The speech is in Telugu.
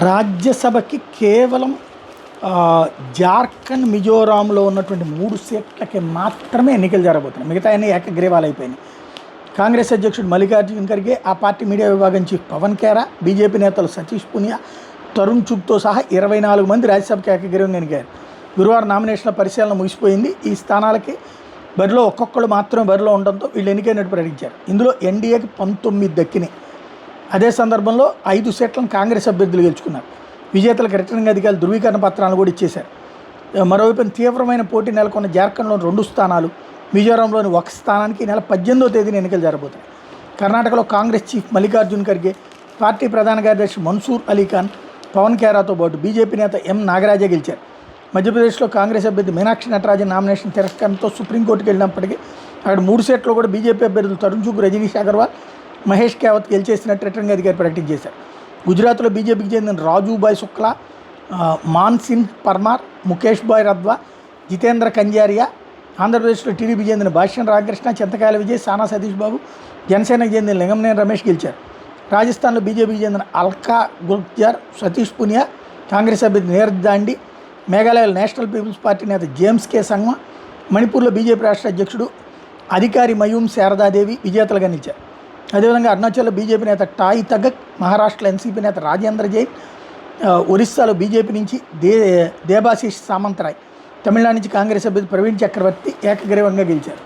రాజ్యసభకి కేవలం జార్ఖండ్, మిజోరాంలో ఉన్నటువంటి 3 సీట్లకి మాత్రమే ఎన్నికలు జరగబోతున్నాయి. మిగతా అన్ని ఏకగ్రీవాలు అయిపోయినాయి. కాంగ్రెస్ అధ్యక్షుడు మల్లికార్జున ఖర్గే, ఆ పార్టీ మీడియా విభాగం చీఫ్ పవన్ ఖేరా, బీజేపీ నేతలు సతీష్ పునియా, తరుణ్ చుగ్తో సహా 24 మంది రాజ్యసభకి ఏకగ్రీవంగా ఎన్నికారు. గురువారం నామినేషన్ల పరిశీలన ముగిసిపోయింది. ఈ స్థానాలకి బరిలో ఒక్కొక్కరు మాత్రమే బరిలో ఉండడంతో వీళ్ళు ఎన్నికైనట్టు ప్రకటించారు. ఇందులో ఎన్డీఏకి 19 దక్కినాయి. అదే సందర్భంలో 5 సీట్లను కాంగ్రెస్ అభ్యర్థులు గెలుచుకున్నారు. విజేతలకు రిటర్నింగ్ అధికారులు ధృవీకరణ పత్రాలను కూడా ఇచ్చేశారు. మరోవైపు తీవ్రమైన పోటీ నెలకొన్న జార్ఖండ్లోని 2 స్థానాలు, మిజోరాంలోని 1 స్థానానికి ఈ నెల 18వ తేదీన ఎన్నికలు జరగబోతున్నాయి. కర్ణాటకలో కాంగ్రెస్ చీఫ్ మల్లికార్జున ఖర్గే, పార్టీ ప్రధాన కార్యదర్శి మన్సూర్ అలీఖాన్, పవన్ ఖేరాతో పాటు బీజేపీ నేత ఎం నాగరాజే గెలిచారు. మధ్యప్రదేశ్లో కాంగ్రెస్ అభ్యర్థి మీనాక్షి నటరాజన్ నామినేషన్ తిరస్కరణతో సుప్రీంకోర్టుకు వెళ్ళినప్పటికీ అక్కడ 3 సీట్లు కూడా బీజేపీ అభ్యర్థులు తరుణ్ చుగ్, రజనీష్ అగర్వాల్, మహేష్ కావత్ గెలిచేసినట్టు రిటర్నింగ్ అధికారి ప్రకటించేశారు. గుజరాత్లో బీజేపీకి చెందిన రాజుభాయ్ శుక్లా, మాన్సిన్ పర్మార్, ముఖేష్ భాయ్ రద్వా, జితేంద్ర కంజారియా, ఆంధ్రప్రదేశ్లో టీడీపీ చెందిన భాష్యం రామకృష్ణ, చింతకాయల విజయ్, సానా సతీష్ బాబు, జనసేనకు చెందిన లింగంనేని రమేష్ గెలిచారు. రాజస్థాన్లో బీజేపీకి చెందిన అల్కా గుర్జార్, సతీష్ పునియా, కాంగ్రెస్ అభ్యర్థి నీరజ్ దాండి, మేఘాలయలో నేషనల్ పీపుల్స్ పార్టీ నేత జేమ్స్ కే సంగ్మా, మణిపూర్లో బీజేపీ రాష్ట్ర అధ్యక్షుడు అధికారి మయూమ్ శారదాదేవి విజేతలుగా నిలిచారు. అదేవిధంగా అరుణాచల్లో బీజేపీ నేత టాయ్ తగక్, మహారాష్ట్రలో ఎన్సీపీ నేత రాజేంద్ర జైన్, ఒరిస్సాలో బీజేపీ నుంచి దేబాశిష్ సామంతరాయ్, తమిళనాడు నుంచి కాంగ్రెస్ అభ్యర్థి ప్రవీణ్ చక్రవర్తి ఏకగ్రీవంగా గెలిచారు.